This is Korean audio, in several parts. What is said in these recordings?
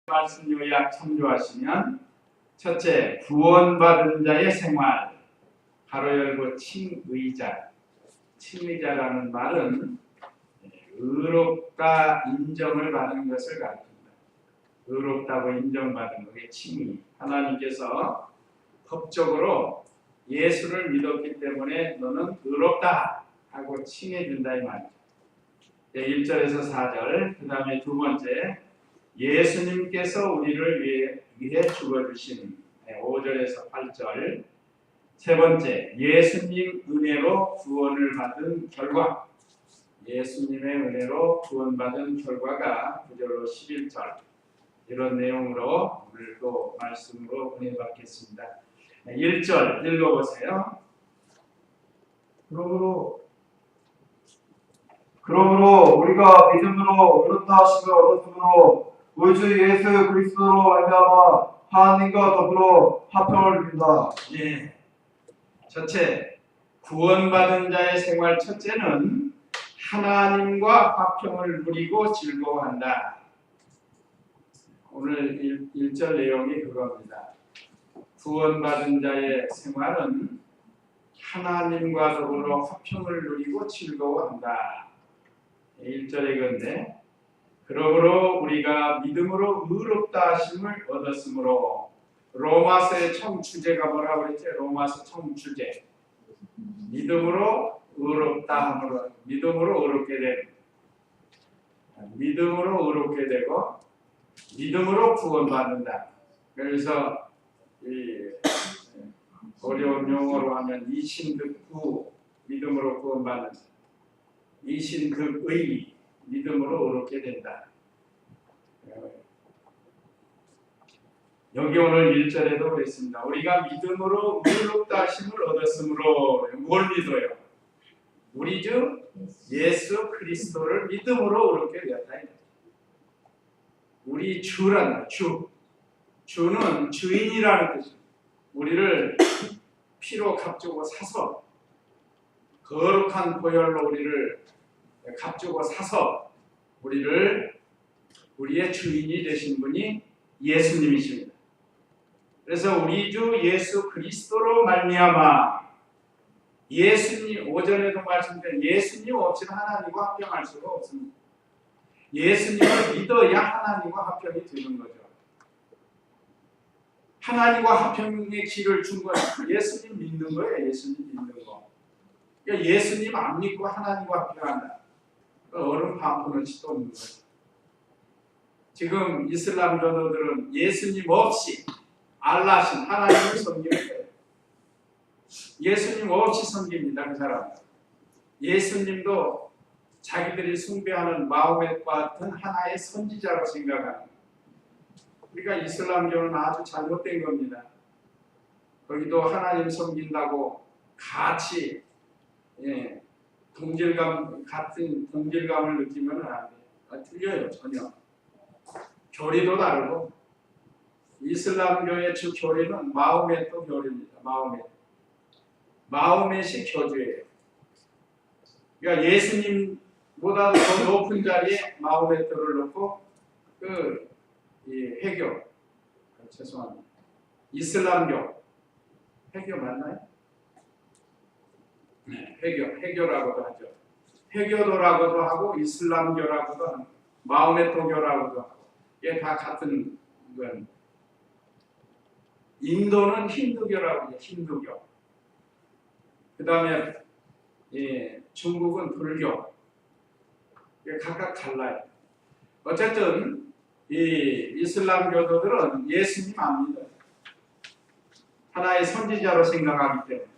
말씀 요약 참조하시면 첫째, 구원받은 자의 생활, 가로 열고 칭의자. 칭의자라는 말은 의롭다 인정을 받는 것을 가리킵니다. 의롭다고 인정받은 것이 칭의. 하나님께서 법적으로 예수를 믿었기 때문에 너는 의롭다 하고 칭해준다 이 말이죠. 1절에서 4절, 그 다음에 두 번째, 예수님께서 우리를 위해 죽어주신 5절에서 8절, 세 번째, 예수님 은혜로 구원을 받은 결과, 예수님의 은혜로 구원받은 결과가 9절로 11절, 이런 내용으로 오늘 또 말씀으로 은혜 받겠습니다. 1절 읽어보세요. 그러므로 우리가 믿음으로 의롭다 하심을 얻었으므로 우리 주 예수 그리스도로 말미암아 하나님과 더불어 화평을 누린다. 예. 첫째, 구원받은 자의 생활 첫째는 하나님과 화평을 누리고 즐거워한다. 오늘 1절 내용이 그겁니다. 구원받은 자의 생활은 하나님과 더불어 화평을 누리고 즐거워한다. 1절의 건데, 그러므로 우리가 믿음으로 의롭다 하심을 얻었으므로, 로마서의 총주제가 뭐라고 그랬죠? 로마서 총주제. 믿음으로 의롭다 함으로, 믿음으로 의롭게 되고, 믿음으로 의롭게 되고, 믿음으로 구원받는다. 그래서 이 어려운 용어로 하면 이신극구, 믿음으로 구원받는다. 이신극의, 믿음으로 의롭게 된다. 여기 오늘 1절에도 그랬습니다. 우리가 믿음으로 의롭다 하심을 얻었으므로, 뭘 믿어요? 우리 주 예수 그리스도를 믿음으로 의롭게 되었다. 우리 주란 주는 주인이라는 뜻입니다. 우리를 피로 값주고 사서, 거룩한 보혈로 우리를 값주고 사서 우리의 주인이 되신 분이 예수님이십니다. 그래서 우리 주 예수 그리스도로 말미암아, 예수님, 오전에도 말씀드린 예수님 없이는 하나님과 합병할 수가 없습니다. 예수님을 믿어야 하나님과 합병이 되는 거죠. 하나님과 합병의 길을 준 건 예수님 믿는 거예요. 예수님 믿는 거. 그러니까 예수님 안 믿고 하나님과 합병한다. 얼음 반푼어치 또 없는 거죠. 지금 이슬람 교도들은 예수님 없이 알라신 하나님을 섬기는 거예요. 예수님 없이 섬깁니다. 그 사람. 예수님도 자기들이 숭배하는 마호멧과 같은 하나의 선지자로 생각합니다. 우리가 이슬람교는 아주 잘못된 겁니다. 거기도 하나님 섬긴다고 같이 같은 동질감을 느끼면 안 돼요. 틀려요, 전혀. 교리도 다르고, 이슬람교의 주 교리는 마호멧도 교리입니다. 마호멧이 교주예요. 그러니까 예수님보다 더 높은 자리에 마호멧을 놓고 회교, 죄송합니다. 이슬람교, 회교 맞나요? 네, 회교라고도 하죠. 회교도라고도 하고 이슬람교라고도 하고 마호메토교라고도 하고, 이게 다 같은 건. 인도는 힌두교라고 해요. 힌두교. 그 다음에 중국은 불교. 이게 각각 달라요. 어쨌든 이 이슬람 교도들은 예수님 안 믿어요. 하나의 선지자로 생각하기 때문에.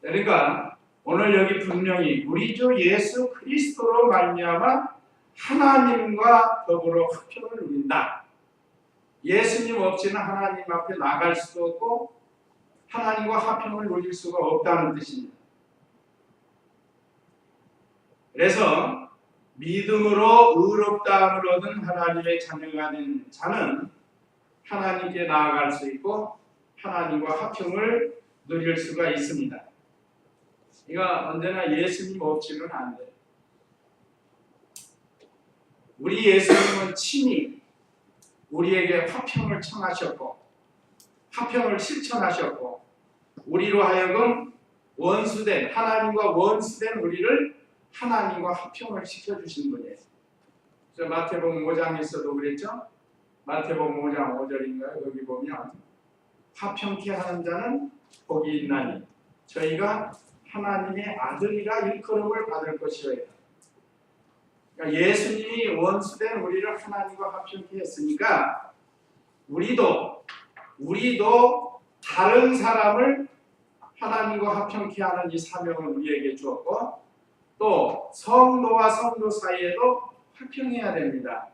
그러니까 오늘 여기 분명히 우리 주 예수 그리스도로 말미암아 하나님과 더불어 화평을 누린다. 예수님 없이는 하나님 앞에 나갈 수도 없고 하나님과 화평을 누릴 수가 없다는 뜻입니다. 그래서 믿음으로 의롭다함을 얻은 하나님의 자녀가 된 자는 하나님께 나아갈 수 있고 하나님과 화평을 누릴 수가 있습니다. 이거 언제나 예수님 없이는 안 돼요. 우리 예수님은 친히 우리에게 화평을 청하셨고 화평을 실천하셨고 우리로 하여금 원수된 하나님과 원수된 우리를 하나님과 화평을 시켜주신 분이에요. 저 마태복음 5장에서도 그랬죠. 마태복음 5장 5절인가요? 여기 보면 화평케 하는 자는 복이 있나니 저희가 하나님의 아들이라 일컬음을 받을 것이어야. 그러니까 예수님이 원수된 우리를 하나님과 화평케 했으니까 우리도 다른 사람을 하나님과 화평케 하는 이 사명을 우리에게 주었고 또 성도와 성도 사이에도 화평해야 됩니다.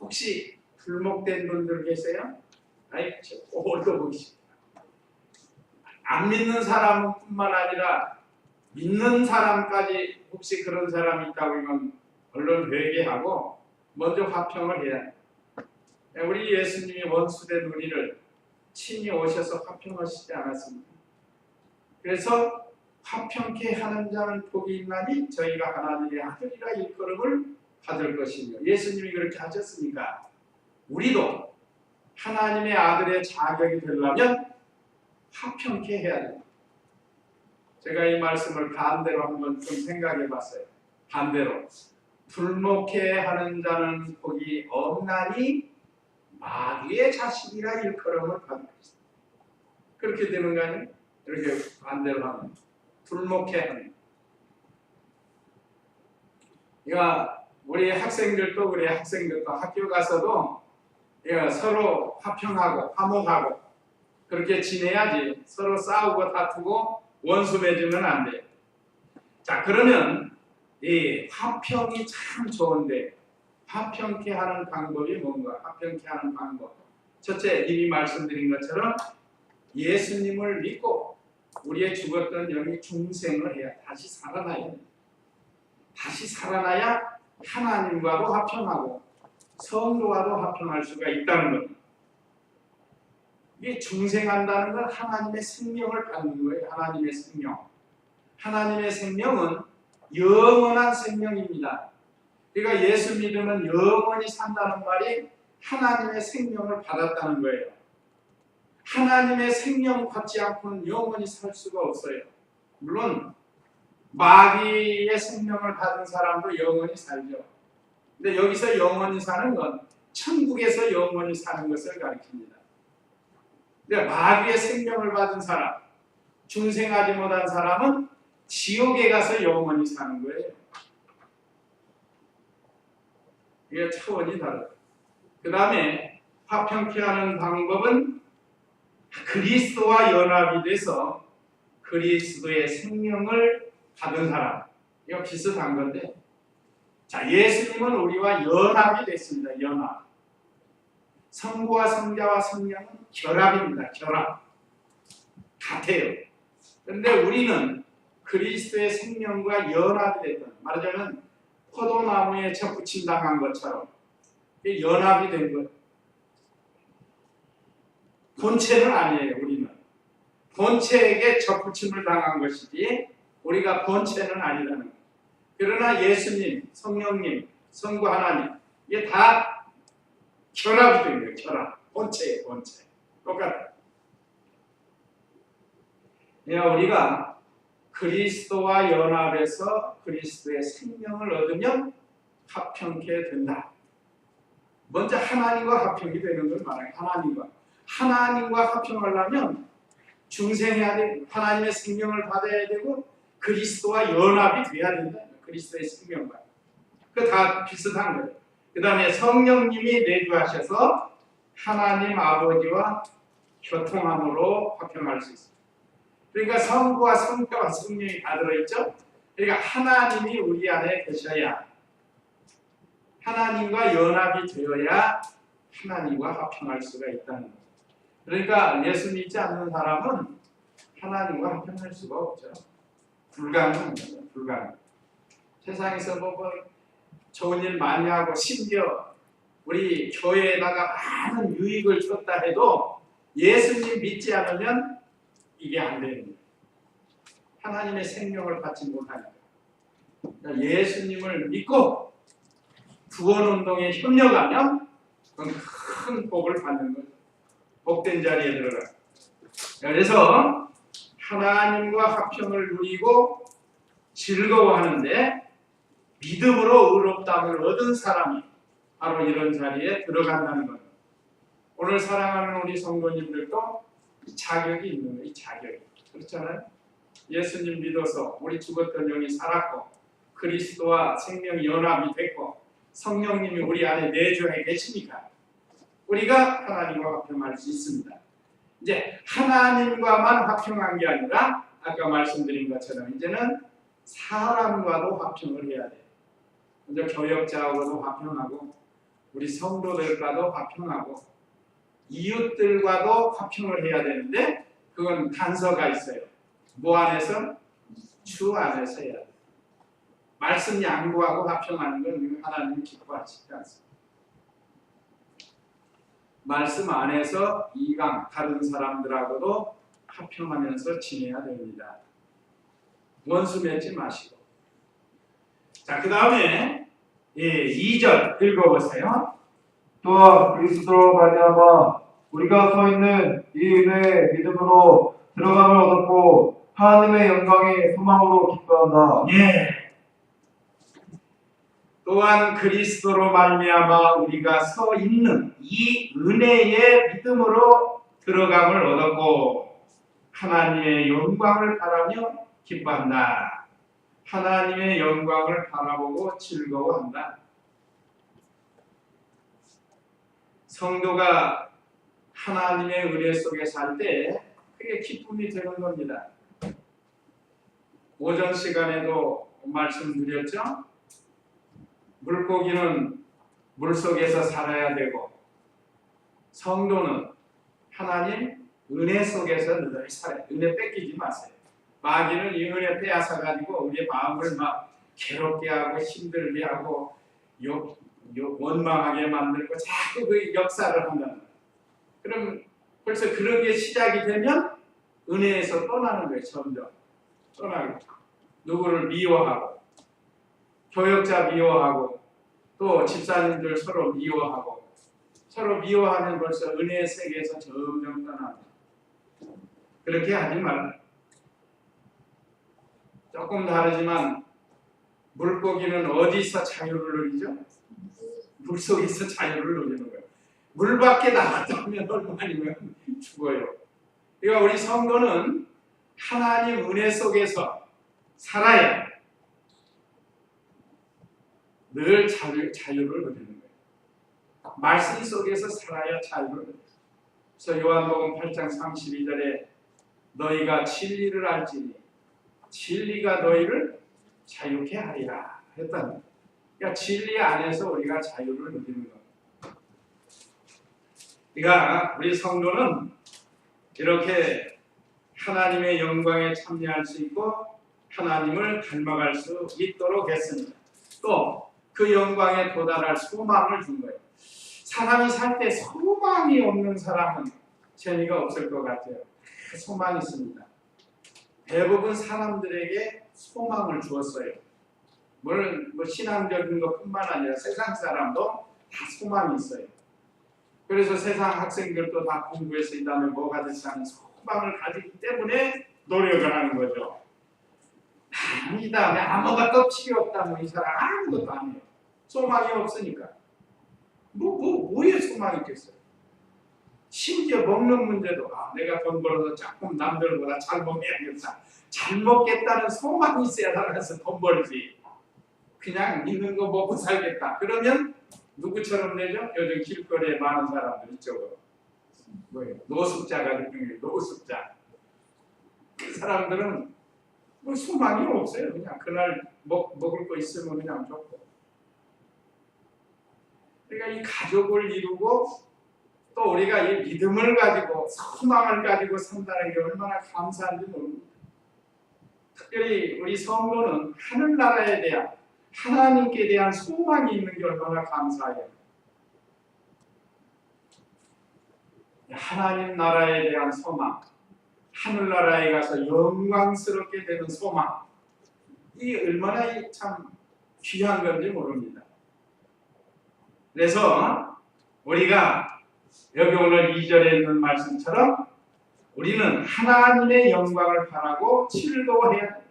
혹시 불목된 분들 계세요? 아이, 오늘도 보기 싶다. 안 믿는 사람은 뿐만 아니라 믿는 사람까지 혹시 그런 사람이 있다고 하면 얼른 회개하고 먼저 화평을 해야 해요. 우리 예수님이 원수된 우리를 친히 오셔서 화평하시지 않았습니까? 그래서 화평케 하는 자는 복이 있나니 저희가 하나님의 아들이라 일컬음을 받을 것이며 예수님이 그렇게 하셨으니까 우리도 하나님의 아들의 자격이 되려면 화평케 해야 됩니다. 제가 이 말씀을 반대로 한번 좀 생각해 봤어요. 반대로 불목케 하는 자는 복이 없나니 마귀의 자식이라 일컬음을 받을 것이다. 그렇게 되는 거 아니에요? 이렇게 반대로 하면 불목케 하는. 그러니까 우리 학생들도 그래. 학생들도 학교 가서도 서로 화평하고 화목하고 그렇게 지내야지. 서로 싸우고 다투고 원수 맺으면 안 돼요. 자, 그러면 이 화평이 참 좋은데 화평케 하는 방법이 뭔가? 화평케 하는 방법. 첫째, 이미 말씀드린 것처럼 예수님을 믿고 우리의 죽었던 영이 중생을 해야 다시 살아나야 됩니다. 다시 살아나야 하나님과도 화평하고 성도와도 화평할 수가 있다는 겁니다. 이 중생한다는 건 하나님의 생명을 받는 거예요. 하나님의 생명. 하나님의 생명은 영원한 생명입니다. 그러니까 예수 믿으면 영원히 산다는 말이 하나님의 생명을 받았다는 거예요. 하나님의 생명 받지 않고는 영원히 살 수가 없어요. 물론 마귀의 생명을 받은 사람도 영원히 살죠. 근데 여기서 영원히 사는 건 천국에서 영원히 사는 것을 가리킵니다. 근데 마귀의 생명을 받은 사람, 중생하지 못한 사람은 지옥에 가서 영원히 사는 거예요. 이게 차원이 다르다. 그 다음에 화평케 하는 방법은 그리스도와 연합이 돼서 그리스도의 생명을 받은 사람. 이거 비슷한 건데, 자, 예수님은 우리와 연합이 됐습니다. 연합. 성부와 성자와 성령은 결합입니다. 결합. 같아요. 그런데 우리는 그리스도의 생명과 연합이 됐다. 말하자면 포도나무에 접붙임 당한 것처럼 연합이 된 것. 본체는 아니에요. 우리는 본체에게 접붙임을 당한 것이지 우리가 본체는 아니라는 거예요. 그러나 예수님, 성령님, 성부 하나님 이게 다 결합이 된 거예요. 결합. 본체예요. 본체. 똑같아요. 우리가 그리스도와 연합해서 그리스도의 생명을 얻으면 화평케 된다. 먼저 하나님과 화평이 되는 걸 말해요. 하나님과 화평하려면 중생해야 되고 하나님의 생명을 받아야 되고 그리스도와 연합이 돼야 된다. 그리스도의 생명과. 그 다 비슷한 거예요. 그 다음에 성령님이 내주하셔서 하나님 아버지와 교통함으로 화평할 수 있습니다. 그러니까 성부와 성자와 성령이 다 들어있죠. 그러니까 하나님이 우리 안에 계셔야 하나님과 연합이 되어야 하나님과 화평할 수가 있다는 거예요. 그러니까 예수 믿지 않는 사람은 하나님과 화평할 수가 없죠. 불가능합니다. 불가능. 세상에서 뭐 좋은 일 많이 하고 심지어 우리 교회에다가 많은 유익을 줬다 해도 예수님 믿지 않으면 이게 안 됩니다. 하나님의 생명을 받지 못하니까. 그러니까 예수님을 믿고 구원운동에 협력하면 그건 큰 복을 받는 거죠. 복된 자리에 들어가. 그래서 하나님과 화평을 누리고 즐거워하는데 믿음으로 의롭다함을 얻은 사람이 바로 이런 자리에 들어간다는 겁니다. 오늘 사랑하는 우리 성도님들도 이 자격이 있는 거예요. 이 자격이. 그렇잖아요. 예수님 믿어서 우리 죽었던 영이 살았고 그리스도와 생명이 연합이 됐고 성령님이 우리 안에 내주해 계시니까 우리가 하나님과 화평할 수 있습니다. 이제 하나님과만 화평한 게 아니라 아까 말씀드린 것처럼 이제는 사람과도 화평을 해야 돼요. 먼저 교역자하고도 화평하고 우리 성도들과도 화평하고 이웃들과도 화평을 해야 되는데 그건 단서가 있어요. 뭐 안에서? 주 안에서 해야 돼요. 말씀 양보하고 화평하는 건 하나님이 기뻐하시지 않습니다. 말씀 안에서 이강 다른 사람들하고도 화평하면서 지내야 됩니다. 원수 맺지 마시고. 자, 그 다음에 2절 읽어보세요. 또한 그리스도로 말미암아 우리가 서 있는 이 은혜의 믿음으로 들어감을 얻었고 하나님의 영광의 소망으로 기뻐한다. 예. 또한 그리스도로 말미암아 우리가 서 있는 이 은혜의 믿음으로 들어감을 얻었고 하나님의 영광을 바라며 기뻐한다. 하나님의 영광을 바라보고 즐거워한다. 성도가 하나님의 은혜 속에 살 때 그게 기쁨이 되는 겁니다. 오전 시간에도 말씀드렸죠? 물고기는 물속에서 살아야 되고 성도는 하나님 은혜 속에서 늘 살아요. 은혜 뺏기지 마세요. 마귀는 이 은혜 빼앗아가지고 우리의 마음을 막 괴롭게 하고 힘들게 하고 원망하게 만들고 자꾸 그 역사를 한다는 거예요. 그럼 벌써 그런 게 시작이 되면 은혜에서 떠나는 거예요. 점점 떠나고 누구를 미워하고 교역자 미워하고 또 집사님들 서로 미워하고 서로 미워하면 벌써 은혜의 세계에서 점점 떠납니다. 그렇게 하지 말라. 조금 다르지만 물고기는 어디서 자유를 누리죠? 물속에서 자유를 누리는 거예요. 물 밖에 나갔다면 얼마나 죽어요. 그러니까 우리 성도는 하나님 은혜 속에서 살아야 늘 자유를 누리는 거예요. 말씀 속에서 살아야 자유를 누려요. 그래서 요한복음 8장 32절에 너희가 진리를 알지니 진리가 너희를 자유케 하리라 했다는 거예요. 그러니까 진리 안에서 우리가 자유를 누리는 거예요. 그러니까 우리 성도는 이렇게 하나님의 영광에 참여할 수 있고 하나님을 닮아갈 수 있도록 했습니다. 또 그 영광에 도달할 소망을 준 거예요. 사람이 살 때 소망이 없는 사람은 재미가 없을 것 같아요. 소망이 있습니다. 대부분 사람들에게 소망을 주었어요. 물론 신앙적인 것뿐만 아니라 세상 사람도 다 소망이 있어요. 그래서 세상 학생들도 다 공부해서 이 다음에 뭐가 될지 하는 소망을 가지기 때문에 노력을 하는 거죠. 이 다음에 아무것도 필요 없다면 이 사람 아무것도 안 해요. 소망이 없으니까. 뭐에 소망이 있겠어요? 심지어 먹는 문제도 내가 돈 벌어서 조금 남들보다 잘 먹어야겠다. 잘 먹겠다는 소망이 있어야 나가서 돈 벌지. 그냥 있는 거 먹고 살겠다. 그러면 누구처럼 되죠? 요즘 길거리에 많은 사람들 이쪽으로. 뭐예요? 노숙자가 되는 노숙자. 그 사람들은 소망이 없어요. 그냥 그날 먹을 거 있으면 그냥 좋고. 그러니까 이 가족을 이루고 또 우리가 이 믿음을 가지고 소망을 가지고 산다는 게 얼마나 감사한지 모릅니다. 특별히 우리 성도는 하늘나라에 대한 하나님께 대한 소망이 있는 게 얼마나 감사해요. 하나님 나라에 대한 소망, 하늘나라에 가서 영광스럽게 되는 소망, 이게 얼마나 참 귀한 건지 모릅니다. 그래서 우리가 여기 오늘 2절에 있는 말씀처럼 우리는 하나님의 영광을 바라고 즐거워해야 돼.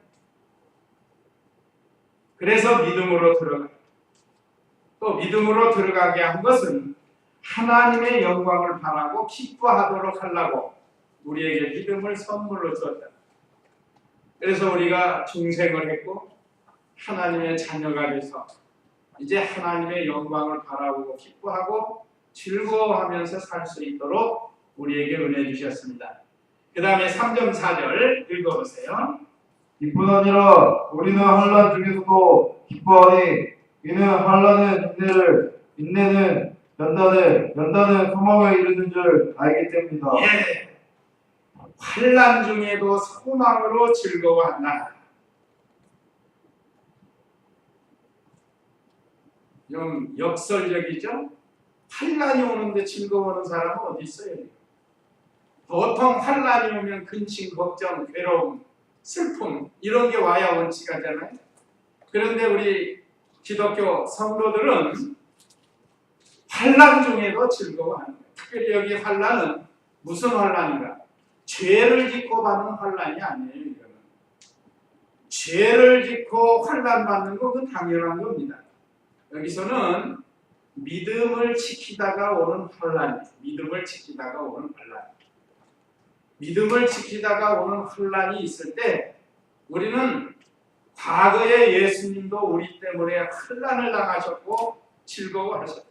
그래서 믿음으로 들어가. 또 믿음으로 들어가게 한 것은 하나님의 영광을 바라고 기뻐하도록 하려고 우리에게 믿음을 선물로 줬다. 그래서 우리가 중생을 했고 하나님의 자녀가 돼서 이제 하나님의 영광을 바라보고 기뻐하고 즐거워하면서 살 수 있도록 우리에게 은혜 주셨습니다. 그 다음에 3점 4절 읽어보세요. 기쁘나니라 우리는 환난 중에서도 기뻐하니 이는 환난은 인내를, 인내는 연단을, 연단은 소망을 이루는 줄 알기 때문이다. 예, 환난 중에도 소망으로 즐거워한다. 좀 역설적이죠? 환난이 오는데 즐거워하는 사람은 어디 있어요? 보통 환난이 오면 근심, 걱정, 괴로움, 슬픔 이런 게 와야 원칙하잖아요. 그런데 우리 기독교 성도들은 환난 중에도 즐거워하는 거예요. 특별히 여기 환난은 무슨 환난인가? 죄를 짓고 받는 환난이 아니에요. 이거는. 죄를 짓고 환난 받는 거 그건 당연한 겁니다. 여기서는 믿음을 지키다가 오는 환난, 믿음을 지키다가 오는 환난. 믿음을 지키다가 오는 환난이 있을 때 우리는 과거에 예수님도 우리 때문에 환난을 당하셨고 즐거워하셨다.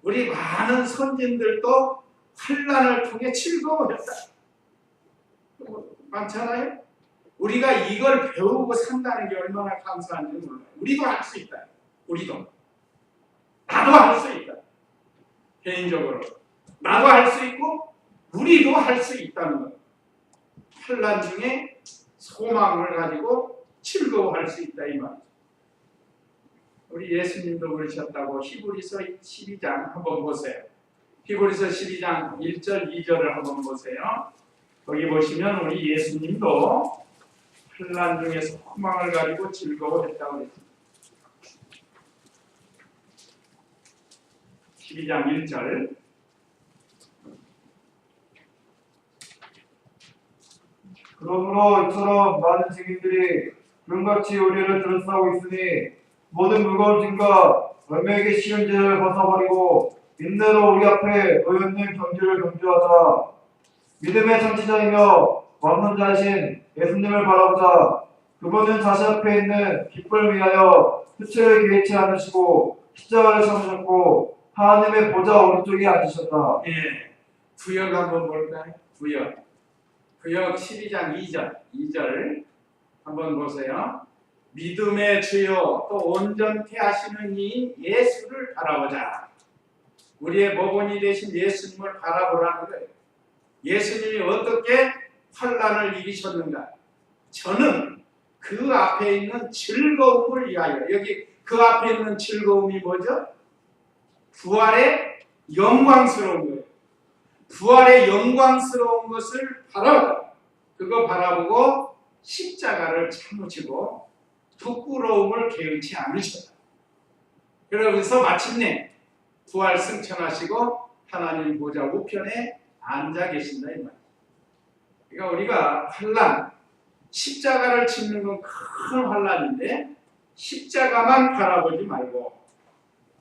우리 많은 선진들도 환난을 통해 즐거워했다. 많잖아요. 우리가 이걸 배우고 산다는 게 얼마나 감사한지 몰라요. 우리도 할 수 있다. 우리도. 나도 할 수 있다. 개인적으로. 나도 할 수 있고 우리도 할 수 있다는 것. 환난 중에 소망을 가지고 즐거워할 수 있다 이 말. 우리 예수님도 그러셨다고 히브리서 12장 한번 보세요. 히브리서 12장 1절 2절을 한번 보세요. 거기 보시면 우리 예수님도 환난 중에 소망을 가지고 즐거워했다고 그랬습니다. 12장 1절 그러므로 이처럼 많은 증인들이 구름같이 우리를 둘러싸고 있으니 모든 무거운 짐과 열매에게 쉬운 죄를 벗어버리고 인내로 우리 앞에 놓여있는 경주를 경주하자. 믿음의 창시자이며 왕론자이신 예수님을 바라보자. 그분은 자신 앞에 있는 기쁨을 위하여 수치를 개의치 않으시고 십자가를 참으셨고 하나님의 보좌 오른쪽에 앉으셨다. 예, 구역 한번 볼까요? 구역 12장 2절 한번 보세요. 믿음의 주요 또 온전케 하시는 이 예수를 바라보자. 우리의 모본이 되신 예수님을 바라보라는 거예요. 예수님이 어떻게 환난을 이기셨는가? 저는 그 앞에 있는 즐거움을 위하여, 여기 그 앞에 있는 즐거움이 뭐죠? 부활의 영광스러운 거예요. 부활의 영광스러운 것을 바라보다. 그거 바라보고 십자가를 참으시고 부끄러움을 개의치 않으셨다. 그러면서 마침내 부활 승천하시고 하나님 보좌 우편에 앉아 계신다 이 말이에요. 그러니까 우리가 환난, 십자가를 짓는 건 큰 환난인데 십자가만 바라보지 말고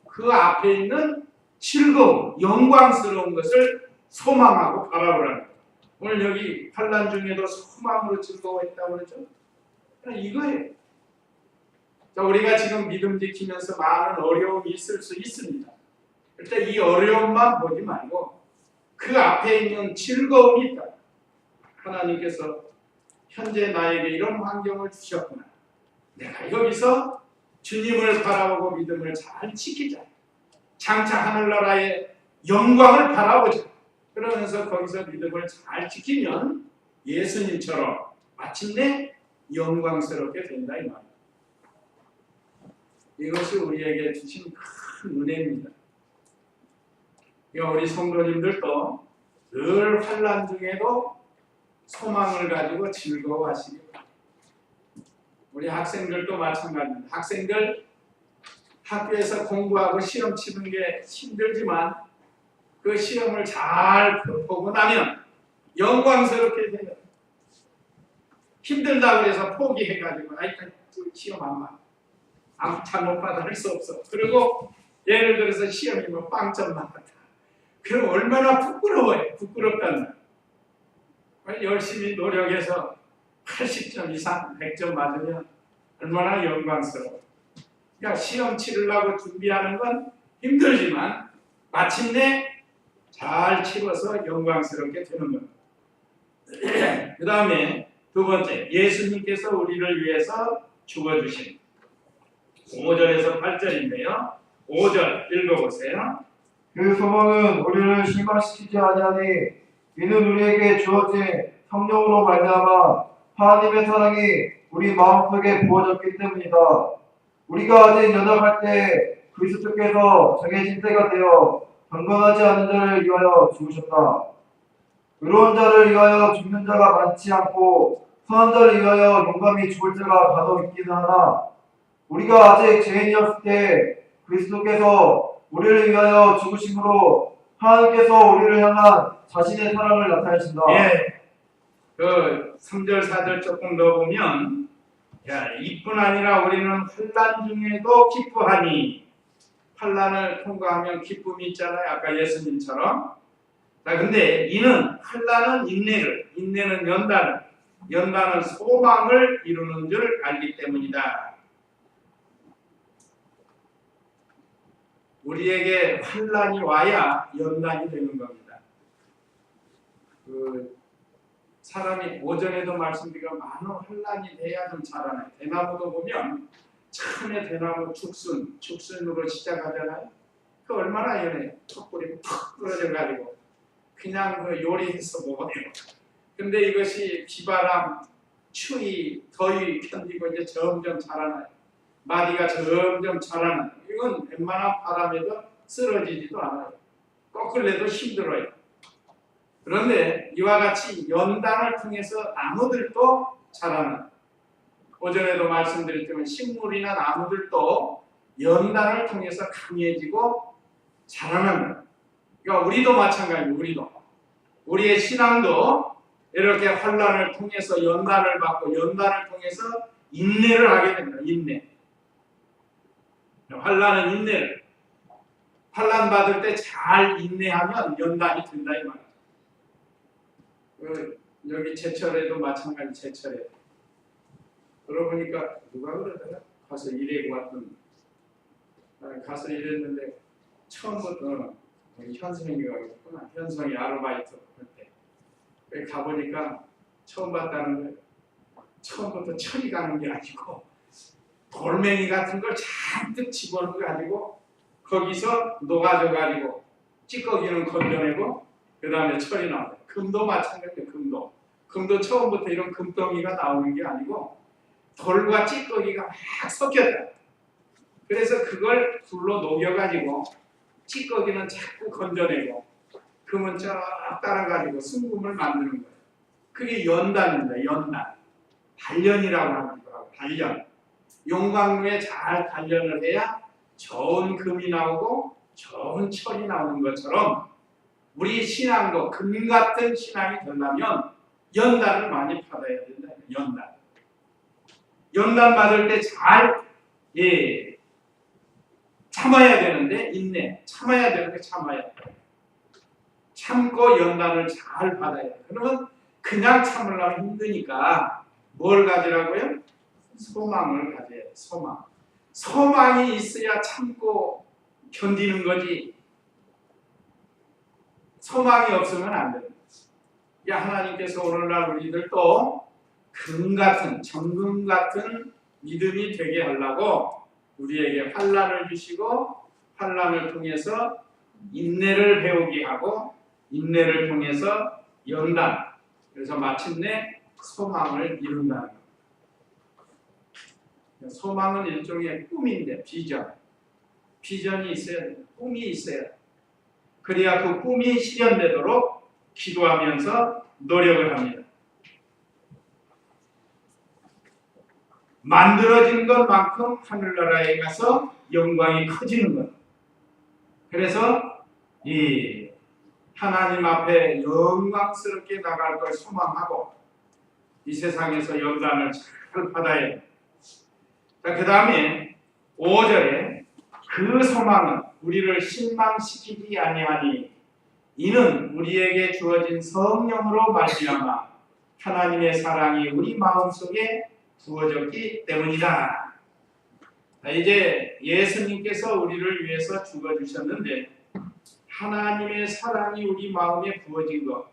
그 앞에 있는 즐거움, 영광스러운 것을 소망하고 바라보라는 거예요. 오늘 여기 환난 중에도 소망으로 즐거워했다고 그러죠. 이거예요. 자, 우리가 지금 믿음 지키면서 많은 어려움이 있을 수 있습니다. 일단 이 어려움만 보지 말고 그 앞에 있는 즐거움이 있다. 하나님께서 현재 나에게 이런 환경을 주셨구나. 내가 여기서 주님을 바라보고 믿음을 잘 지키자. 장차 하늘나라의 영광을 바라보자. 그러면서 거기서 믿음을 잘 지키면 예수님처럼 마침내 영광스럽게 된다 이 말이에요. 이것이 우리에게 주신 큰 은혜입니다. 우리 성도님들도 늘 환난 중에도 소망을 가지고 즐거워하시기 바랍니다. 우리 학생들도 마찬가지입니다. 학생들 학교에서 공부하고 시험 치는 게 힘들지만 그 시험을 잘 보고 나면 영광스럽게 돼요. 힘들다고 해서 포기해가지고 아이고 시험 안 봐. 아무 잘못 받아 할 수 없어. 그리고 예를 들어서 시험이 뭐 빵점 나왔다. 그럼 얼마나 부끄러워요. 부끄럽다는 말. 열심히 노력해서 80점 이상 100점 맞으면 얼마나 영광스러워. 그러니까 시험 치르려고 준비하는 건 힘들지만 마침내 잘 치러서 영광스럽게 되는 겁니다. 그 다음에 두 번째, 예수님께서 우리를 위해서 죽어주신 5절에서 8절인데요. 5절 읽어보세요. 그 소망은 우리를 실망시키지 아니하니 이는 우리에게 주어진 성령으로 말미암아 하나님의 사랑이 우리 마음속에 부어졌기 때문이다. 우리가 아직 연약할 때 그리스도께서 정해진 때가 되어 경건하지 않은 자를 위하여 죽으셨다. 의로운 자를 위하여 죽는 자가 많지 않고 선한 자를 위하여 용감히 죽을 자가 간혹 있기는 하나 우리가 아직 죄인이었을 때 그리스도께서 우리를 위하여 죽으심으로 하나님께서 우리를 향한 자신의 사랑을 나타내신다. 예. 그 3절 4절 조금 더 보면 이뿐 아니라 우리는 환난 중에도 기뻐하니 환난을 통과하면 기쁨이 있잖아요. 아까 예수님처럼. 자, 근데 이는 환난은 인내는 연단은 소망을 이루는 줄 알기 때문이다. 우리에게 환난이 와야 연단이 되는 겁니다. 사람이 오전에도 말씀드리고 많은 환난이 돼야 좀 자라나요. 대나무도 보면 처음에 대나무 죽순으로 시작하잖아요. 그 얼마나 연해요. 턱불이 팍 부러져가지고 그냥 요리해서 먹어요. 근데 이것이 비바람, 추위, 더위 견디고 이제 점점 자라나요. 마디가 점점 자라나요. 이건 웬만한 바람에도 쓰러지지도 않아요. 꺾을래도 힘들어요. 그런데 이와 같이 연단을 통해서 나무들도 자라나요. 오전에도 말씀드렸지만 식물이나 나무들도 연단을 통해서 강해지고 자라납니다. 그러니까 우리도 마찬가지예요. 우리의 신앙도 이렇게 환난을 통해서 연단을 받고 연단을 통해서 인내를 하게 됩니다. 인내. 환난은 인내를. 환난 받을 때 잘 인내하면 연단이 된다 이 말이에요. 여기 제철에도 마찬가지 제철에. 그러고 보니까 누가 그러더라? 가서 일하고 왔던. 가서 일했는데 처음부터 현성이가 있구나. 현성이 아르바이트 할 때. 거기 가보니까 처음 봤다는 거예요. 처음부터 철이 가는 게 아니고 돌멩이 같은 걸 잔뜩 집어넣어가지고 거기서 녹아져가지고 찌꺼기는 건져내고 그 다음에 철이 나와요. 금도 마찬가지예요. 금도 처음부터 이런 금덩이가 나오는 게 아니고 돌과 찌꺼기가 막 섞였다. 그래서 그걸 불로 녹여가지고 찌꺼기는 자꾸 건져내고 금은 쫙 따라가지고 순금을 만드는 거예요. 그게 연단입니다. 연단. 단련이라고 합니다. 단련. 용광로에 잘 단련을 해야 좋은 금이 나오고 좋은 철이 나오는 것처럼 우리 신앙도 금 같은 신앙이 되려면 연단을 많이 받아야 된다. 연단 받을 때 잘 참아야 되는데 인내. 참아야 되는데 참아야 돼. 참고 연단을 잘 받아야 돼. 그러면 그냥 참으려면 힘드니까 뭘 가지라고요? 소망을 가져야 돼. 소망이 있어야 참고 견디는 거지. 소망이 없으면 안 됩니다. 하나님께서 오늘날 우리들도 금같은 정금 같은 믿음이 되게 하려고 우리에게 환난을 주시고 환난을 통해서 인내를 배우게 하고 인내를 통해서 연단. 그래서 마침내 소망을 이룬다는 겁니다. 소망은 일종의 꿈인데 비전이 있어야 돼요. 꿈이 있어야 돼요. 그래야 그 꿈이 실현되도록 기도하면서 노력을 합니다. 만들어진 것만큼 하늘나라에 가서 영광이 커지는 것. 그래서 이 하나님 앞에 영광스럽게 나갈 걸 소망하고 이 세상에서 연단을 잘 받아야 해요. 자, 그 다음에 5절에 그 소망은 우리를 실망시키지 아니하니 이는 우리에게 주어진 성령으로 말미암아 하나님의 사랑이 우리 마음속에 부어졌기 때문이다. 자, 이제 예수님께서 우리를 위해서 죽어주셨는데 하나님의 사랑이 우리 마음에 부어진 것,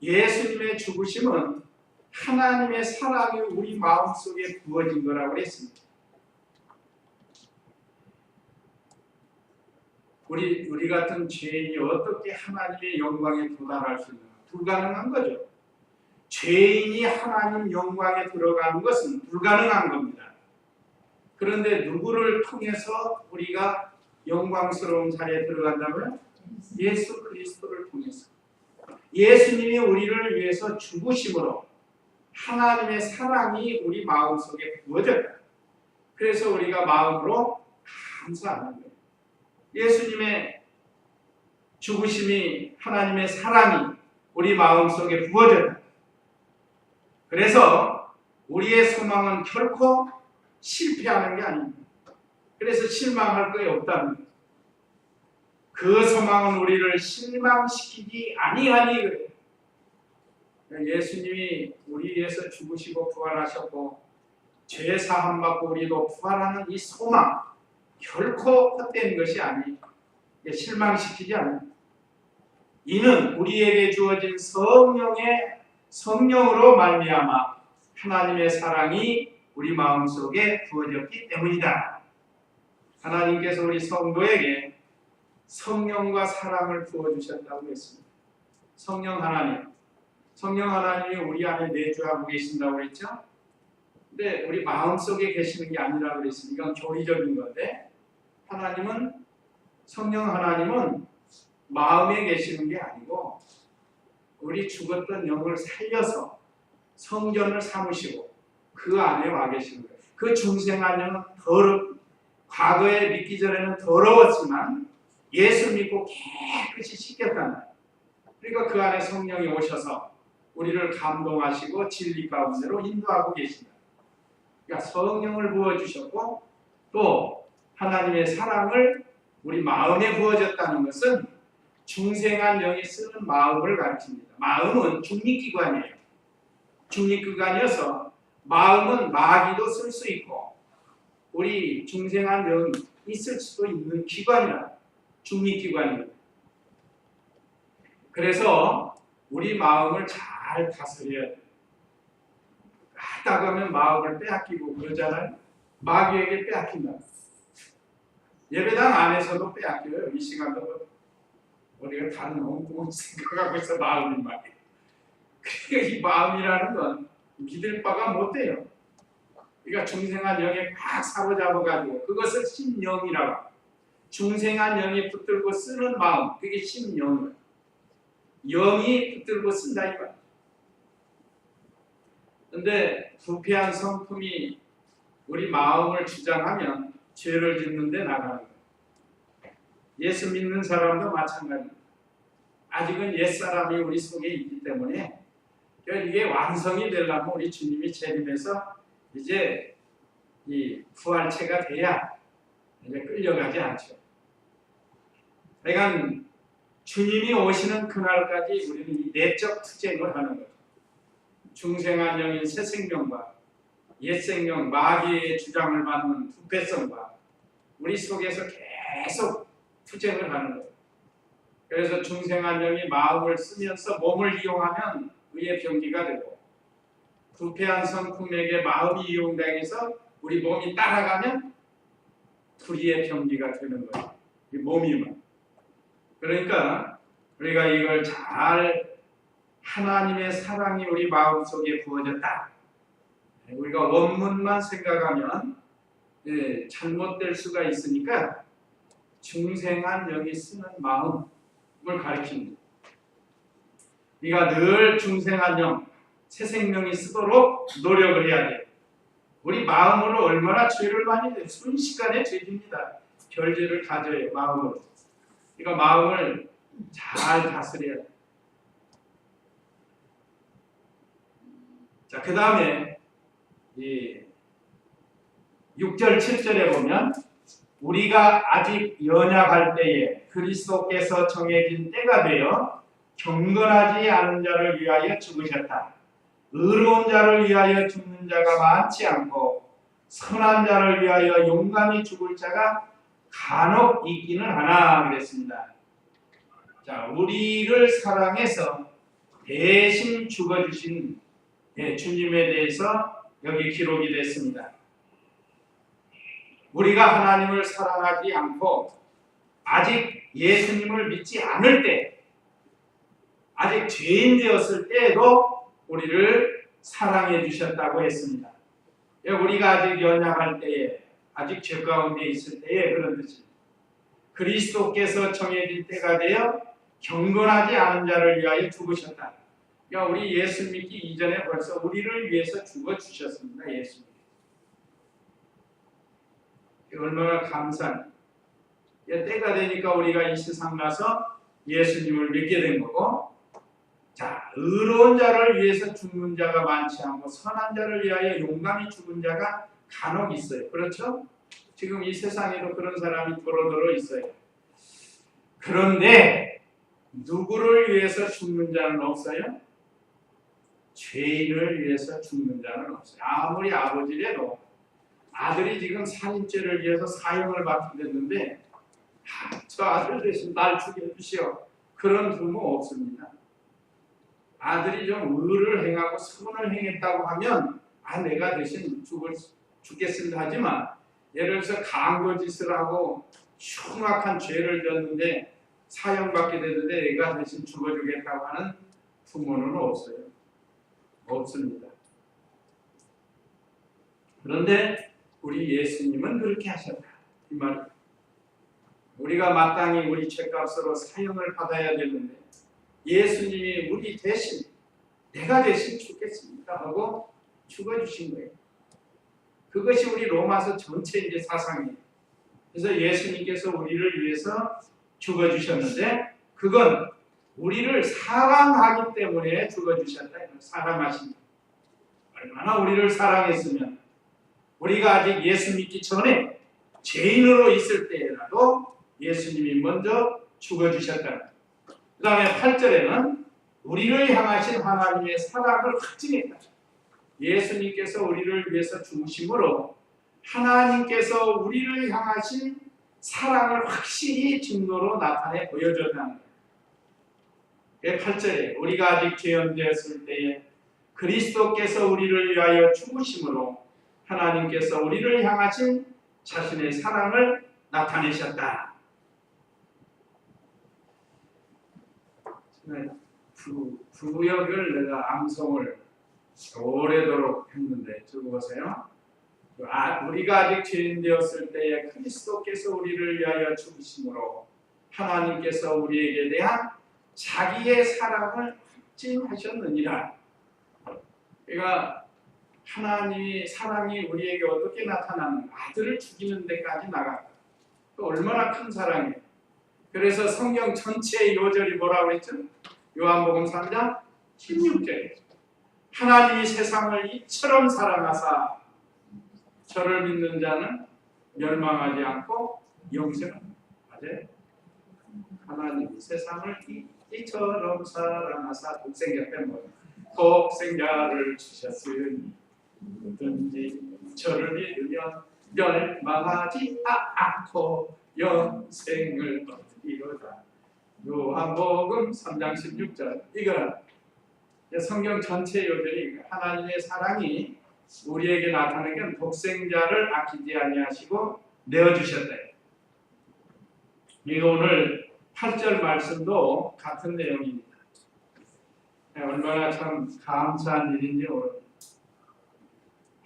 예수님의 죽으심은 하나님의 사랑이 우리 마음속에 부어진 거라고 했습니다. 우리 같은 죄인이 어떻게 하나님의 영광에 도달할 수 있나? 불가능한 거죠. 죄인이 하나님 영광에 들어가는 것은 불가능한 겁니다. 그런데 누구를 통해서 우리가 영광스러운 자리에 들어간다면 예수 그리스도를 통해서 예수님이 우리를 위해서 죽으심으로 하나님의 사랑이 우리 마음속에 부어졌다. 그래서 우리가 마음으로 감사하는 거예요. 예수님의 죽으심이 하나님의 사랑이 우리 마음속에 부어졌다. 그래서 우리의 소망은 결코 실패하는 게 아닙니다. 그래서 실망할 것이 없다는 거예요. 그 소망은 우리를 실망시키지 아니하니 그래요. 예수님이 우리 위해서 죽으시고 부활하셨고 죄 사함 받고 우리도 부활하는 이 소망 결코 헛된 것이 아니에요. 실망시키지 않습니다. 이는 우리에게 주어진 성령으로 말미암아 하나님의 사랑이 우리 마음속에 부어졌기 때문이다. 하나님께서 우리 성도에게 성령과 사랑을 부어주셨다고 했습니다. 성령 하나님이 우리 안에 내주하고 계신다고 했죠. 근데 우리 마음속에 계시는 게 아니라고 그랬으니까 이건 교리적인 건데 성령 하나님은 마음에 계시는 게 아니고 우리 죽었던 영을 살려서 성전을 삼으시고 그 안에 와 계시는 거예요. 그 중생한 영은 과거에 믿기 전에는 더러웠지만 예수 믿고 깨끗이 씻겼다는 거예요. 그러니까 그 안에 성령이 오셔서 우리를 감동하시고 진리 가운데로 인도하고 계십니다. 그러니까 성령을 부어주셨고 또 하나님의 사랑을 우리 마음에 부어졌다는 것은 중생한 영이 쓰는 마음을 가르칩니다. 마음은 중립기관이에요. 중립기관이어서 마음은 마귀도 쓸 수 있고 우리 중생한 영이 있을 수도 있는 기관이라 중립기관입니다. 그래서 우리 마음을 잘 다스려야 돼요. 하다 보면 마음을 빼앗기고 그러잖아요. 마귀에게 빼앗긴다. 예배당 안에서도 빼앗겨요. 이 시간도 우리가 다른 엉뚱한 생각하고 있어 마음이 말이에요. 그러니까 이 마음이라는 건 믿을 바가 못 돼요. 그러니까 중생한 영에 막 사로잡아가지고 그것을 심령이라고. 중생한 영이 붙들고 쓰는 마음, 그게 심령이에요. 영이 붙들고 쓴다 이 말. 근데 부패한 성품이 우리 마음을 주장하면 죄를 짓는 데 나가는 거예요. 예수 믿는 사람도 마찬가지입니다. 아직은 옛사람이 우리 속에 있기 때문에 이게 완성이 되려면 우리 주님이 재림해서 이제 이 부활체가 돼야 이제 끌려가지 않죠. 그러니까 주님이 오시는 그날까지 우리는 이 내적 투쟁을 하는 거죠. 중생한 영인 새 생명과 옛 생명, 마귀의 주장을 받는 부패성과 우리 속에서 계속 투쟁을 하는 거예요. 그래서 중생한 영이 마음을 쓰면서 몸을 이용하면 의의 병기가 되고 부패한 성품에게 마음이 이용당해서 우리 몸이 따라가면 불의의 병기가 되는 거예요. 이 몸이만. 그러니까 우리가 이걸 잘 하나님의 사랑이 우리 마음속에 부어졌다. 우리가 원문만 생각하면 잘못될 수가 있으니까 중생한 영이 쓰는 마음을 가리킵니다. 우리가 늘 중생한 영, 새 생명이 쓰도록 노력을 해야 돼요. 우리 마음으로 얼마나 죄를 많이 해요. 순식간에 죄집니다. 별지를 가져요. 마음을. 그러니까 마음을 잘 다스려야 돼요. 자, 그 다음에 이 6절 7절에 보면 우리가 아직 연약할 때에 그리스도께서 정해진 때가 되어 경건하지 않은 자를 위하여 죽으셨다. 의로운 자를 위하여 죽는 자가 많지 않고 선한 자를 위하여 용감히 죽을 자가 간혹 있기는 하나 그랬습니다. 자, 우리를 사랑해서 대신 죽어주신 주님에 대해서 여기 기록이 됐습니다. 우리가 하나님을 사랑하지 않고 아직 예수님을 믿지 않을 때, 아직 죄인 되었을 때에도 우리를 사랑해 주셨다고 했습니다. 우리가 아직 연약할 때에, 아직 죄 가운데 있을 때에 그런 뜻입니다. 그리스도께서 정해진 때가 되어 경건하지 않은 자를 위하여 죽으셨다. 그러니까 우리 예수 믿기 이전에 벌써 우리를 위해서 죽어주셨습니다. 예수님. 얼마나 감사합니다. 때가 되니까 우리가 이 세상 가서 예수님을 믿게 된 거고, 자, 의로운 자를 위해서 죽는 자가 많지 않고 선한 자를 위하여 용감히 죽은 자가 간혹 있어요. 그렇죠? 지금 이 세상에도 그런 사람이 도로도로 있어요. 그런데 누구를 위해서 죽는 자는 없어요? 죄인을 위해서 죽는 자는 없어요. 아무리 아버지래도 아들이 지금 살인죄를 위해서 사형을 받게 됐는데 저 아들 대신 날 죽여주시오. 그런 부모 없습니다. 아들이 좀 의를 행하고 선을 행했다고 하면 내가 대신 죽겠습니다 하지만 예를 들어서 강거짓을 하고 흉악한 죄를 졌는데 사형받게 됐는데 내가 대신 죽어주겠다고 하는 부모는 없어요. 없습니다. 그런데 우리 예수님은 그렇게 하셨다. 이 말. 우리가 마땅히 우리 죄값으로 사형을 받아야 되는데 예수님이 우리 대신 내가 대신 죽겠습니다 하고 죽어주신 거예요. 그것이 우리 로마서 전체 이제 사상이에요. 그래서 예수님께서 우리를 위해서 죽어주셨는데 그건 우리를 사랑하기 때문에 죽어주셨다. 사랑하십니다. 얼마나 우리를 사랑했으면 우리가 아직 예수 믿기 전에 죄인으로 있을 때라도 예수님이 먼저 죽어주셨다. 그 다음에 8절에는 우리를 향하신 하나님의 사랑을 확증했다. 예수님께서 우리를 위해서 죽으심으로 하나님께서 우리를 향하신 사랑을 확실히 증거로 나타내 보여줬다는 거예요. 8절에 우리가 아직 죄인 되었을 때에 그리스도께서 우리를 위하여 죽으심으로 하나님께서 우리를 향하신 자신의 사랑을 나타내셨다. 구역을 내가 암송을 오래도록 했는데 적어보세요. 우리가 아직 죄인 되었을 때에 그리스도께서 우리를 위하여 죽으심으로 하나님께서 우리에게 대한 자기의 사랑을 확증하셨느니라. 그러니까 하나님의 사랑이 우리에게 어떻게 나타나는가? 아들을 죽이는 데까지 나갔다. 또 얼마나 큰 사랑이에요. 그래서 성경 전체의 요절이 뭐라고 했죠? 요한복음 3장 16절에 하나님이 세상을 이처럼 사랑하사 저를 믿는 자는 멸망하지 않고 영생을 맞아요. 하나님이 세상을 이처럼 사랑하사 독생자 때문에 독생자를 주셨으니 누구든지 저를 믿으면 멸망하지 않고 영생을 얻으리로다. 요한복음 3장 16절. 이거 성경 전체 요절이 하나님의 사랑이 우리에게 나타나는 건 독생자를 아끼지 아니하시고 내어주셨다. 이거 오늘 8절 말씀도 같은 내용입니다. 얼마나 참 감사한 일인지 모릅니다.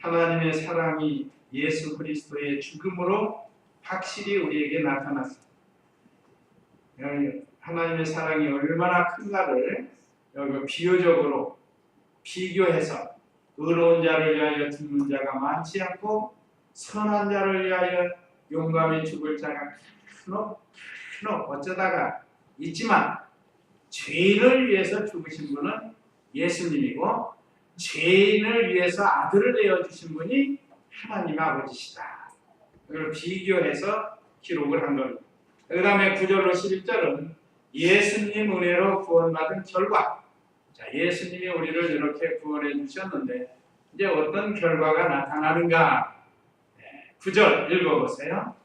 하나님의 사랑이 예수 그리스도의 죽음으로 확실히 우리에게 나타났습니다. 하나님의 사랑이 얼마나 큰가를 여기 비유적으로 비교해서 의로운 자를 위하여 죽는 자가 많지 않고 선한 자를 위하여 용감히 죽을 자가 간혹 어쩌다가 있지만 죄인을 위해서 죽으신 분은 예수님이고 죄인을 위해서 아들을 내어주신 분이 하나님 아버지시다. 이걸 비교해서 기록을 한 겁니다. 그 다음에 9절로 11절은 예수님 은혜로 구원받은 결과. 자, 예수님이 우리를 이렇게 구원해 주셨는데 이제 어떤 결과가 나타나는가? 9절 읽어보세요.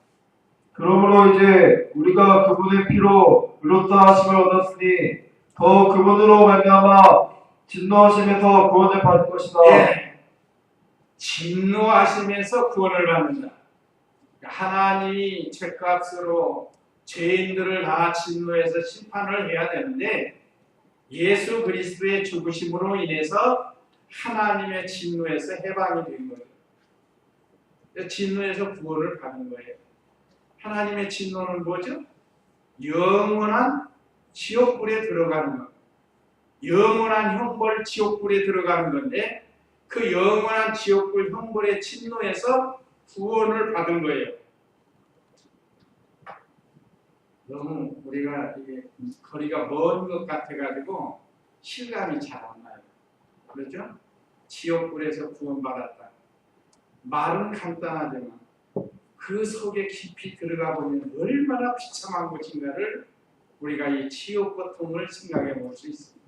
그러므로 이제 우리가 그분의 피로 의롭다 하심을 얻었으니 더 그분으로 말미암아 진노하심에서 구원을 받을 것이다. 예, 진노하심에서 구원을 받는다. 하나님이 죄값으로 죄인들을 다 진노해서 심판을 해야 되는데 예수 그리스도의 죽으심으로 인해서 하나님의 진노에서 해방이 된 거예요. 진노에서 구원을 받은 거예요. 하나님의 진노는 뭐죠? 영원한 지옥불에 들어가는 것. 영원한 형벌 지옥불에 들어가는 건데 그 영원한 지옥불 형벌의 진노에서 구원을 받은 거예요. 너무 우리가 이게 거리가 먼 것 같아가지고 실감이 잘 안 나요. 그렇죠? 지옥불에서 구원받았다. 말은 간단하지만 그 속에 깊이 들어가 보면 얼마나 비참한 곳인가를 우리가 이 지옥 고통을 생각해 볼 수 있습니다.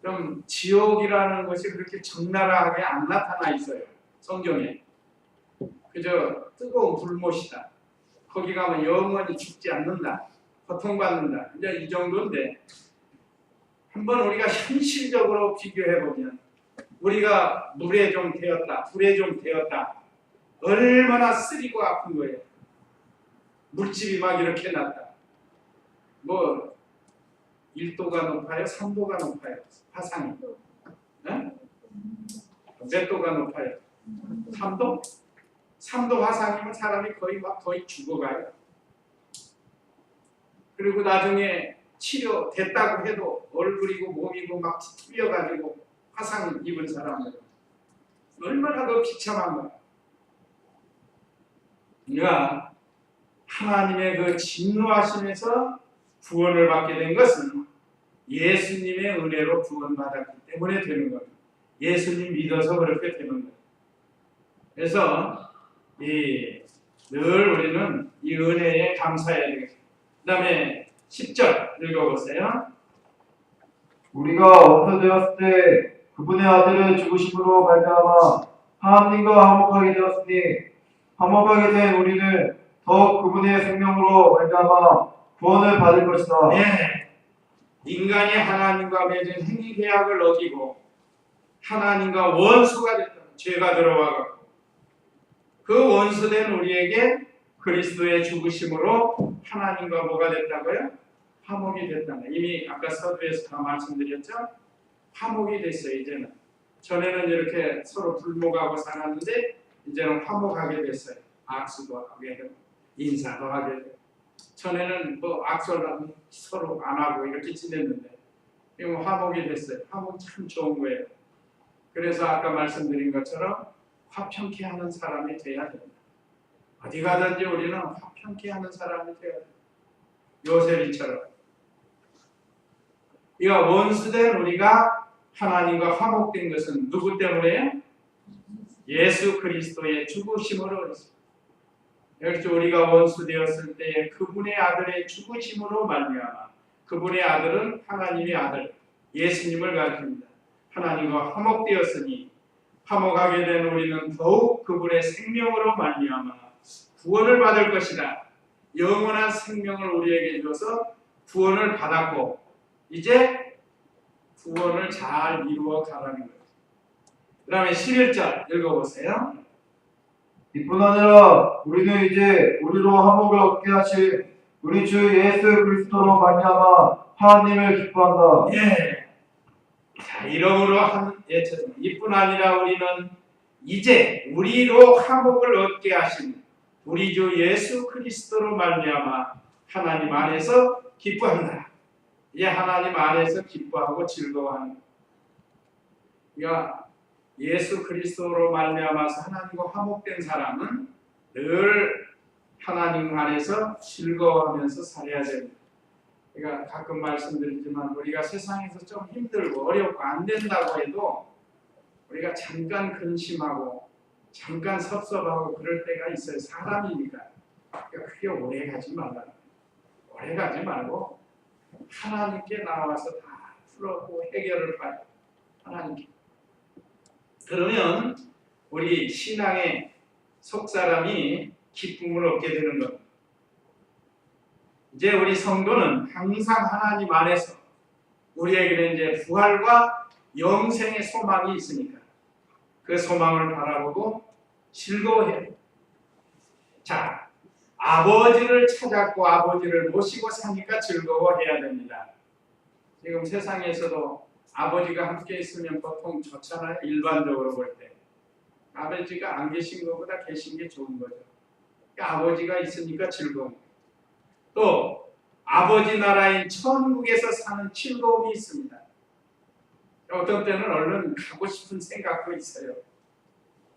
좀 지옥이라는 것이 그렇게 적나라하게 안 나타나 있어요. 성경에. 그저 뜨거운 불못이다. 거기 가면 영원히 죽지 않는다. 고통받는다. 이제 이 정도인데 한번 우리가 현실적으로 비교해 보면 우리가 물에 좀 데었다. 불에 좀 데었다. 얼마나 쓰리고 아픈 거예요. 물집이 막 이렇게 났다. 뭐 1도가 높아요? 3도가 높아요? 화상이. 네? 몇 도가 높아요? 3도? 3도 화상이면 사람이 거의 죽어가요. 그리고 나중에 치료 됐다고 해도 얼굴이고 몸이고 막 튀어가지고 화상 입은 사람들 얼마나 더 비참한가. 우리가 하나님의 그 진노하심에서 구원을 받게 된 것은 예수님의 은혜로 구원받았기 때문에 되는 겁니다. 예수님 믿어서 그렇게 되는 거예요. 그래서 늘 우리는 이 은혜에 감사해야 되겠습니다. 그 다음에 10절 읽어보세요. 우리가 없어졌을 때 그분의 아들의 죽으심으로 말미암아 하나님과 화목하게 되었으니 화목하게 된 우리는 더욱 그분의 생명으로 말미암아 구원을 받을 것이다. 네. 인간이 하나님과 맺은 행위 계약을 어기고 하나님과 원수가 됐다. 죄가 들어와갖고 그 원수된 우리에게 그리스도의 죽으심으로 하나님과 뭐가 됐다고요? 화목이 됐다는. 이미 아까 서두에서 다 말씀드렸죠? 화목이 됐어요. 이제는. 전에는 이렇게 서로 불목하고 살았는데 이제는 화목하게 됐어요. 악수도 하게 되고 인사도 하게 되고. 전에는 뭐 악수하면 서로 안 하고 이렇게 지냈는데 지금 화목이 됐어요. 화목 참 좋은 거예요. 그래서 아까 말씀드린 것처럼 화평케 하는 사람이 돼야 됩니다. 어디 가든지 우리는 화평케 하는 사람이 돼야 됩니다. 요셉이처럼. 이가 원수된 우리가 하나님과 화목된 것은 누구 때문에요? 예수 그리스도의 죽으심으로 했습니다. 역시 우리가 원수 되었을 때에 그분의 아들의 죽으심으로 말미암아 그분의 아들은 하나님의 아들 예수님을 가르칩니다. 하나님과 화목되었으니 화목하게 된 우리는 더욱 그분의 생명으로 말미암아 구원을 받을 것이다. 영원한 생명을 우리에게 줘서 구원을 받았고 이제 구원을 잘 이루어 가라는 거예요. 그 다음에 11절 읽어보세요. 이뿐 아니라 우리는 이제 우리로 화목을 얻게 하신 우리 주 예수 그리스도로 말미암아 하나님을 기뻐한다. 예. 자, 이러므로 이뿐 아니라 우리는 이제 우리로 화목을 얻게 하신 우리 주 예수 그리스도로 말미암아 하나님 안에서 기뻐한다. 이제 하나님 안에서 기뻐하고 즐거워하는. 그러니까 예수 그리스도로 말미암아서 하나님과 화목된 사람은 늘 하나님 안에서 즐거워하면서 살아야 됩니다. 제가 가끔 말씀드리지만 우리가 세상에서 좀 힘들고 어렵고 안 된다고 해도 우리가 잠깐 근심하고 잠깐 섭섭하고 그럴 때가 있어요. 사람이니까. 그러니까 그게 오래 가지 말라. 오래 가지 말고 하나님께 나와서 다 풀어고 해결을 봐요. 하나님께. 그러면 우리 신앙의 속사람이 기쁨을 얻게 되는 겁니다. 이제 우리 성도는 항상 하나님 안에서 우리에게는 이제 부활과 영생의 소망이 있으니까 그 소망을 바라보고 즐거워해요. 자, 아버지를 찾았고 아버지를 모시고 사니까 즐거워해야 됩니다. 지금 세상에서도 아버지가 함께 있으면 보통 좋잖아요. 일반적으로 볼 때. 아버지가 안 계신 것보다 계신 게 좋은 거죠. 그러니까 아버지가 있으니까 즐거운 거예요. 또 아버지 나라인 천국에서 사는 즐거움이 있습니다. 어떤 때는 얼른 가고 싶은 생각도 있어요.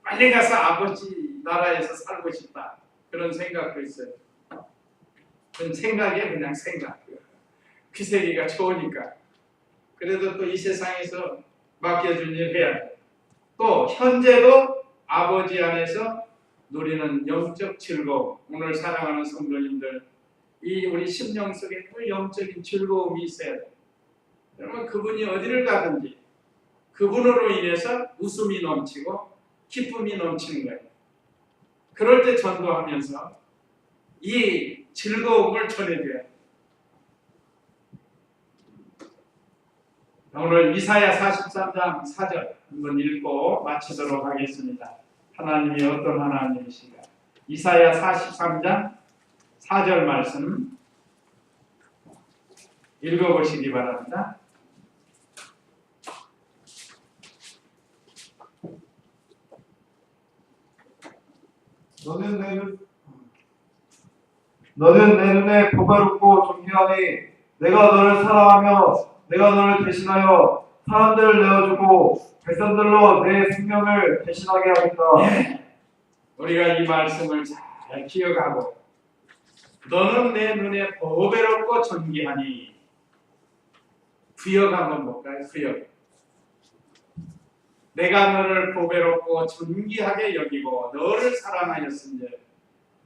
빨리 가서 아버지 나라에서 살고 싶다. 그런 생각도 있어요. 그런 생각이 그냥 생각. 퀴세기가 좋으니까. 그래도 또 이 세상에서 맡겨준 일 해야 돼. 또 현재도 아버지 안에서 누리는 영적 즐거움. 오늘 사랑하는 성도님들, 이 우리 심령 속에 그 영적인 즐거움이 있어야 돼. 그러면 그분이 어디를 가든지 그분으로 인해서 웃음이 넘치고 기쁨이 넘치는 거예요. 그럴 때 전도하면서 이 즐거움을 전해줘야 돼요. 오늘 이사야 43장 4절 한번 읽고 마치도록 하겠습니다. 하나님이 어떤 하나님이신가? 이사야 43장 4절 말씀 읽어보시기 바랍니다. 너는 내 눈에 보배롭고 존귀하니 내가 너를 사랑하며 내가 너를 대신하여 사람들을 내어주고 백성들로 내 생명을 대신하게 하겠다. 우리가 이 말씀을 잘 기억하고 너는 내 눈에 보배롭고 존귀하니 구역 한번 볼까요? 구역. 내가 너를 보배롭고 존귀하게 여기고 너를 사랑하였은즉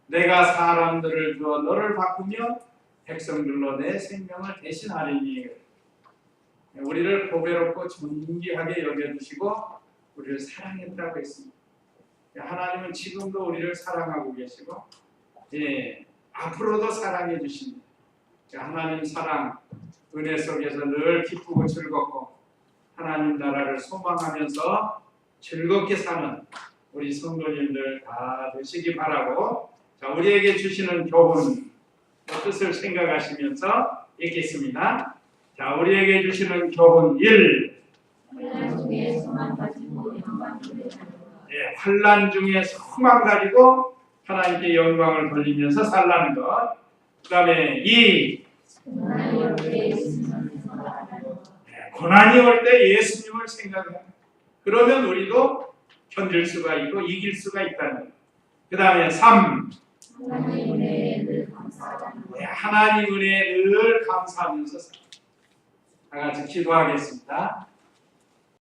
내가 사람들을 주어 너를 바꾸며 백성들로 내 생명을 대신하리니. 우리를 보배롭고 존귀하게 여겨주시고 우리를 사랑했다고 했습니다. 하나님은 지금도 우리를 사랑하고 계시고 앞으로도 사랑해 주십니다. 하나님 사랑, 은혜 속에서 늘 기쁘고 즐겁고 하나님 나라를 소망하면서 즐겁게 사는 우리 성도님들 다 되시기 바라고, 자, 우리에게 주시는 교훈 뜻을 생각하시면서 읽겠습니다. 자, 우리에게 주시는 교훈 1. 환난 중에 소망 가지고 하나님께 영광을 돌리면서 살라는 것. 그 다음에 2. 고난이 올 때 예수님을 생각합니다. 그러면 우리도 견딜 수가 있고 이길 수가 있다는 것. 그 다음에 3. 하나님 은혜에 늘 감사하면서 다 같이 기도하겠습니다.